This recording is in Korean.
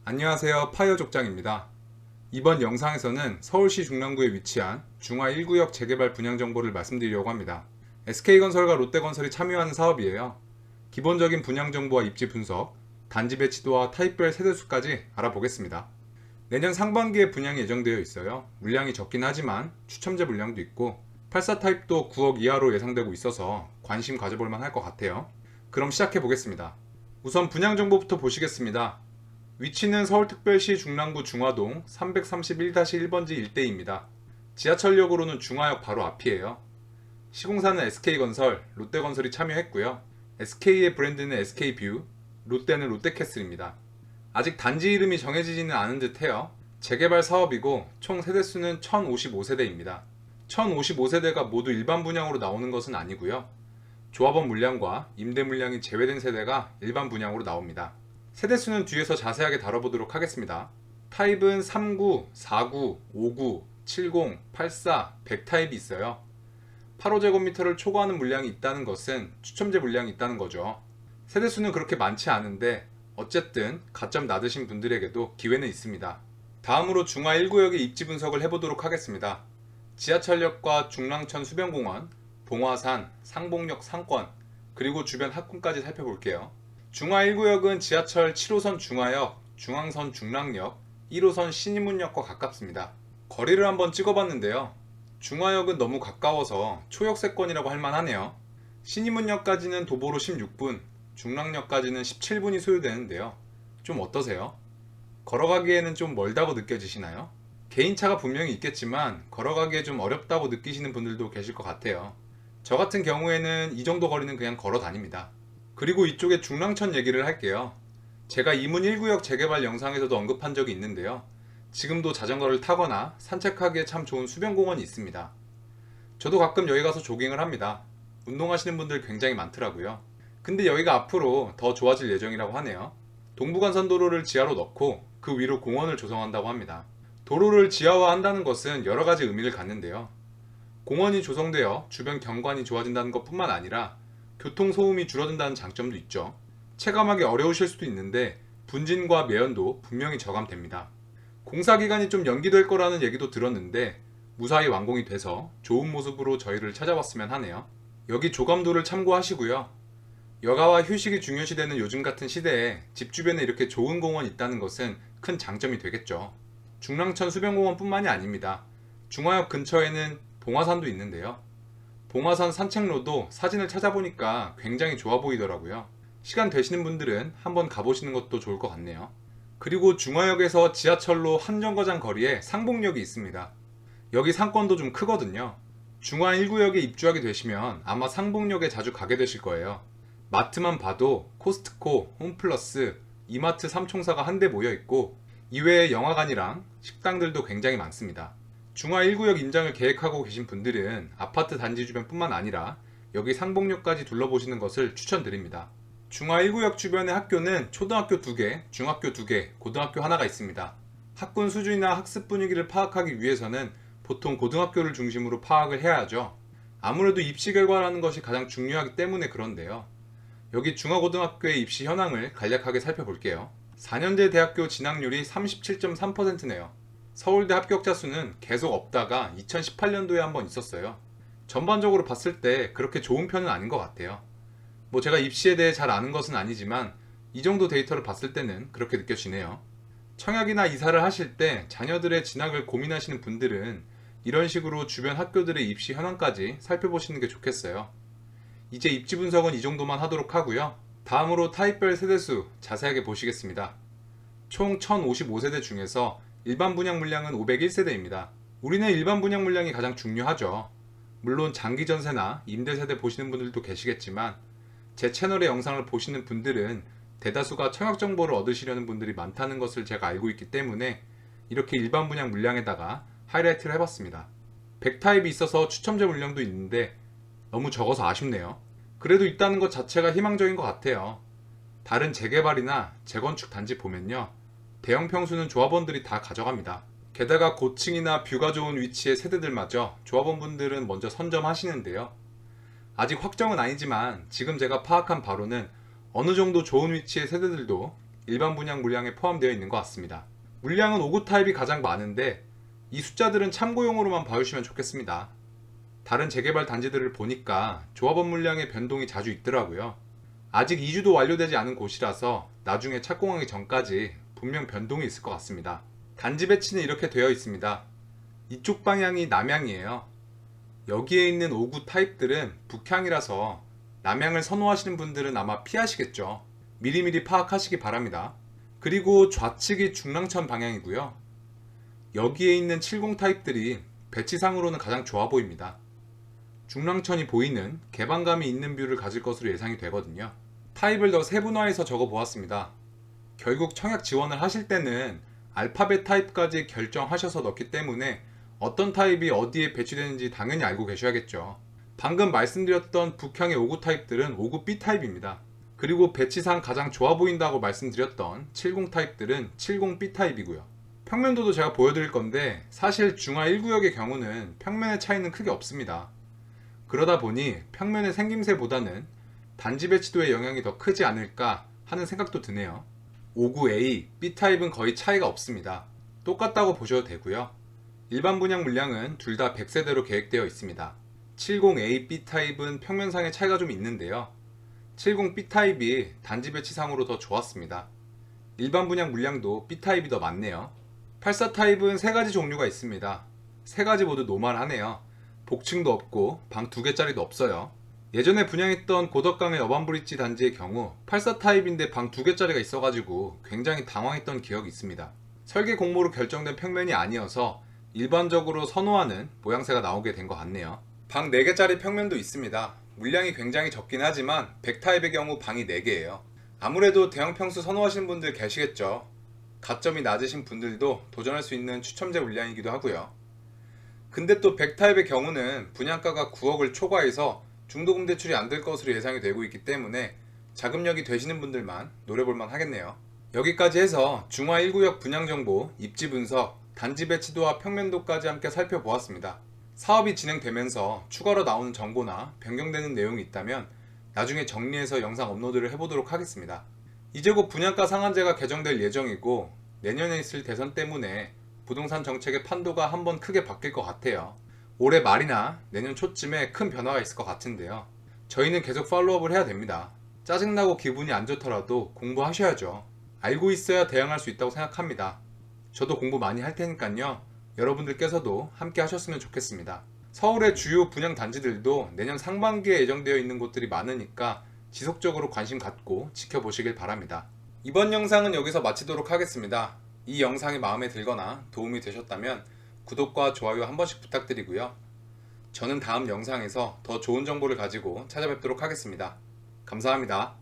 안녕하세요, 파이어족장입니다. 이번 영상에서는 서울시 중랑구에 위치한 중화 1구역 재개발 분양 정보를 말씀드리려고 합니다. SK건설과 롯데건설이 참여하는 사업이에요. 기본적인 분양 정보와 입지 분석, 단지 배치도와 타입별 세대수까지 알아보겠습니다. 내년 상반기에 분양이 예정되어 있어요. 물량이 적긴 하지만 추첨제 물량도 있고 84 타입도 9억 이하로 예상되고 있어서 관심 가져볼 만할 것 같아요. 그럼 시작해 보겠습니다. 우선 분양 정보부터 보시겠습니다. 위치는 서울특별시 중랑구 중화동 331-1번지 일대입니다. 지하철역으로는 중화역 바로 앞이에요. 시공사는 SK건설, 롯데건설이 참여했고요. SK의 브랜드는 SK뷰, 롯데는 롯데캐슬입니다. 아직 단지 이름이 정해지지는 않은 듯해요. 재개발 사업이고 총 세대수는 1055세대입니다. 1055세대가 모두 일반 분양으로 나오는 것은 아니고요. 조합원 물량과 임대 물량이 제외된 세대가 일반 분양으로 나옵니다. 세대수는 뒤에서 자세하게 다뤄보도록 하겠습니다. 타입은 39, 49, 59, 70, 84, 100 타입이 있어요. 8호제곱미터를 초과하는 물량이 있다는 것은 추첨제 물량이 있다는 거죠. 세대수는 그렇게 많지 않은데 어쨌든 가점 낮으신 분들에게도 기회는 있습니다. 다음으로 중화 1구역의 입지 분석을 해보도록 하겠습니다. 지하철역과 중랑천 수변공원, 봉화산, 상봉역 상권, 그리고 주변 학군까지 살펴볼게요. 중화 1구역은 지하철 7호선 중화역, 중앙선 중랑역, 1호선 신인문역과 가깝습니다. 거리를 한번 찍어봤는데요. 중화역은 너무 가까워서 초역세권이라고 할 만하네요. 신인문역까지는 도보로 16분, 중랑역까지는 17분이 소요되는데요. 좀 어떠세요? 걸어가기에는 좀 멀다고 느껴지시나요? 개인차가 분명히 있겠지만 걸어가기에 좀 어렵다고 느끼시는 분들도 계실 것 같아요. 저 같은 경우에는 이 정도 거리는 그냥 걸어 다닙니다. 그리고 이쪽에 중랑천 얘기를 할게요. 제가 이문 1구역 재개발 영상에서도 언급한 적이 있는데요. 지금도 자전거를 타거나 산책하기에 참 좋은 수변공원이 있습니다. 저도 가끔 여기 가서 조깅을 합니다. 운동하시는 분들 굉장히 많더라고요. 근데 여기가 앞으로 더 좋아질 예정이라고 하네요. 동부간선도로를 지하로 넣고 그 위로 공원을 조성한다고 합니다. 도로를 지하화한다는 것은 여러 가지 의미를 갖는데요. 공원이 조성되어 주변 경관이 좋아진다는 것뿐만 아니라 교통소음이 줄어든다는 장점도 있죠. 체감하기 어려우실 수도 있는데 분진과 매연도 분명히 저감됩니다. 공사 기간이 좀 연기될 거라는 얘기도 들었는데 무사히 완공이 돼서 좋은 모습으로 저희를 찾아왔으면 하네요. 여기 조감도를 참고하시고요. 여가와 휴식이 중요시되는 요즘 같은 시대에 집 주변에 이렇게 좋은 공원이 있다는 것은 큰 장점이 되겠죠. 중랑천 수변공원뿐만이 아닙니다. 중화역 근처에는 봉화산도 있는데요. 봉화산 산책로도 사진을 찾아보니까 굉장히 좋아 보이더라고요. 시간 되시는 분들은 한번 가보시는 것도 좋을 것 같네요. 그리고 중화역에서 지하철로 한 정거장 거리에 상봉역이 있습니다. 여기 상권도 좀 크거든요. 중화 1구역에 입주하게 되시면 아마 상봉역에 자주 가게 되실 거예요. 마트만 봐도 코스트코, 홈플러스, 이마트 3총사가 한데 모여 있고 이외에 영화관이랑 식당들도 굉장히 많습니다. 중화 1구역 임장을 계획하고 계신 분들은 아파트 단지 주변뿐만 아니라 여기 상봉역까지 둘러보시는 것을 추천드립니다. 중화 1구역 주변의 학교는 초등학교 2개, 중학교 2개, 고등학교 하나가 있습니다. 학군 수준이나 학습 분위기를 파악하기 위해서는 보통 고등학교를 중심으로 파악을 해야 하죠. 아무래도 입시 결과라는 것이 가장 중요하기 때문에 그런데요. 여기 중화고등학교의 입시 현황을 간략하게 살펴볼게요. 4년제 대학교 진학률이 37.3%네요. 서울대 합격자 수는 계속 없다가 2018년도에 한번 있었어요. 전반적으로 봤을 때 그렇게 좋은 편은 아닌 것 같아요. 뭐 제가 입시에 대해 잘 아는 것은 아니지만 이 정도 데이터를 봤을 때는 그렇게 느껴지네요. 청약이나 이사를 하실 때 자녀들의 진학을 고민하시는 분들은 이런 식으로 주변 학교들의 입시 현황까지 살펴보시는 게 좋겠어요. 이제 입지 분석은 이 정도만 하도록 하고요. 다음으로 타입별 세대수 자세하게 보시겠습니다. 총 1055세대 중에서 일반 분양 물량은 501세대입니다. 우리는 일반 분양 물량이 가장 중요하죠. 물론 장기 전세나 임대 세대 보시는 분들도 계시겠지만 제 채널의 영상을 보시는 분들은 대다수가 청약 정보를 얻으시려는 분들이 많다는 것을 제가 알고 있기 때문에 이렇게 일반 분양 물량에다가 하이라이트를 해봤습니다. 100 타입이 있어서 추첨제 물량도 있는데 너무 적어서 아쉽네요. 그래도 있다는 것 자체가 희망적인 것 같아요. 다른 재개발이나 재건축 단지 보면요. 대형 평수는 조합원들이 다 가져갑니다. 게다가 고층이나 뷰가 좋은 위치의 세대들마저 조합원분들은 먼저 선점하시는데요. 아직 확정은 아니지만 지금 제가 파악한 바로는 어느 정도 좋은 위치의 세대들도 일반 분양 물량에 포함되어 있는 것 같습니다. 물량은 5구 타입이 가장 많은데 이 숫자들은 참고용으로만 봐주시면 좋겠습니다. 다른 재개발 단지들을 보니까 조합원 물량의 변동이 자주 있더라고요. 아직 이주도 완료되지 않은 곳이라서 나중에 착공하기 전까지 분명 변동이 있을 것 같습니다. 단지 배치는 이렇게 되어 있습니다. 이쪽 방향이 남향이에요. 여기에 있는 5구 타입들은 북향이라서 남향을 선호하시는 분들은 아마 피하시겠죠. 미리미리 파악하시기 바랍니다. 그리고 좌측이 중랑천 방향이고요. 여기에 있는 70 타입들이 배치상으로는 가장 좋아 보입니다. 중랑천이 보이는 개방감이 있는 뷰를 가질 것으로 예상이 되거든요. 타입을 더 세분화해서 적어 보았습니다. 결국 청약 지원을 하실 때는 알파벳 타입까지 결정하셔서 넣기 때문에 어떤 타입이 어디에 배치되는지 당연히 알고 계셔야겠죠. 방금 말씀드렸던 북향의 5구 타입들은 5구 B 타입입니다. 그리고 배치상 가장 좋아 보인다고 말씀드렸던 70 타입들은 70 B 타입이고요. 평면도도 제가 보여드릴 건데 사실 중하 1구역의 경우는 평면의 차이는 크게 없습니다. 그러다 보니 평면의 생김새보다는 단지 배치도의 영향이 더 크지 않을까 하는 생각도 드네요. 5구A, B타입은 거의 차이가 없습니다. 똑같다고 보셔도 되고요. 일반 분양 물량은 둘 다 100세대로 계획되어 있습니다. 70A, B타입은 평면상의 차이가 좀 있는데요. 70 B타입이 단지 배치상으로 더 좋았습니다. 일반 분양 물량도 B타입이 더 많네요. 84 타입은 3가지 종류가 있습니다. 3가지 모두 노멀하네요. 복층도 없고 방 2개짜리도 없어요. 예전에 분양했던 고덕강의 어반브릿지 단지의 경우 84 타입인데 방 2개짜리가 있어가지고 굉장히 당황했던 기억이 있습니다. 설계 공모로 결정된 평면이 아니어서 일반적으로 선호하는 모양새가 나오게 된 것 같네요. 방 4개짜리 평면도 있습니다. 물량이 굉장히 적긴 하지만 100 타입의 경우 방이 4개예요. 아무래도 대형 평수 선호하시는 분들 계시겠죠. 가점이 낮으신 분들도 도전할 수 있는 추첨제 물량이기도 하고요. 근데 또 100 타입의 경우는 분양가가 9억을 초과해서 중도금 대출이 안 될 것으로 예상이 되고 있기 때문에 자금력이 되시는 분들만 노려볼만 하겠네요. 여기까지 해서 중하 1구역 분양정보, 입지 분석, 단지 배치도와 평면도까지 함께 살펴보았습니다. 사업이 진행되면서 추가로 나오는 정보나 변경되는 내용이 있다면 나중에 정리해서 영상 업로드를 해보도록 하겠습니다. 이제 곧 분양가 상한제가 개정될 예정이고 내년에 있을 대선 때문에 부동산 정책의 판도가 한번 크게 바뀔 것 같아요. 올해 말이나 내년 초쯤에 큰 변화가 있을 것 같은데요. 저희는 계속 팔로우업을 해야 됩니다. 짜증나고 기분이 안 좋더라도 공부하셔야죠. 알고 있어야 대응할 수 있다고 생각합니다. 저도 공부 많이 할 테니까요. 여러분들께서도 함께 하셨으면 좋겠습니다. 서울의 주요 분양 단지들도 내년 상반기에 예정되어 있는 곳들이 많으니까 지속적으로 관심 갖고 지켜보시길 바랍니다. 이번 영상은 여기서 마치도록 하겠습니다. 이 영상이 마음에 들거나 도움이 되셨다면 구독과 좋아요 한 번씩 부탁드리고요. 저는 다음 영상에서 더 좋은 정보를 가지고 찾아뵙도록 하겠습니다. 감사합니다.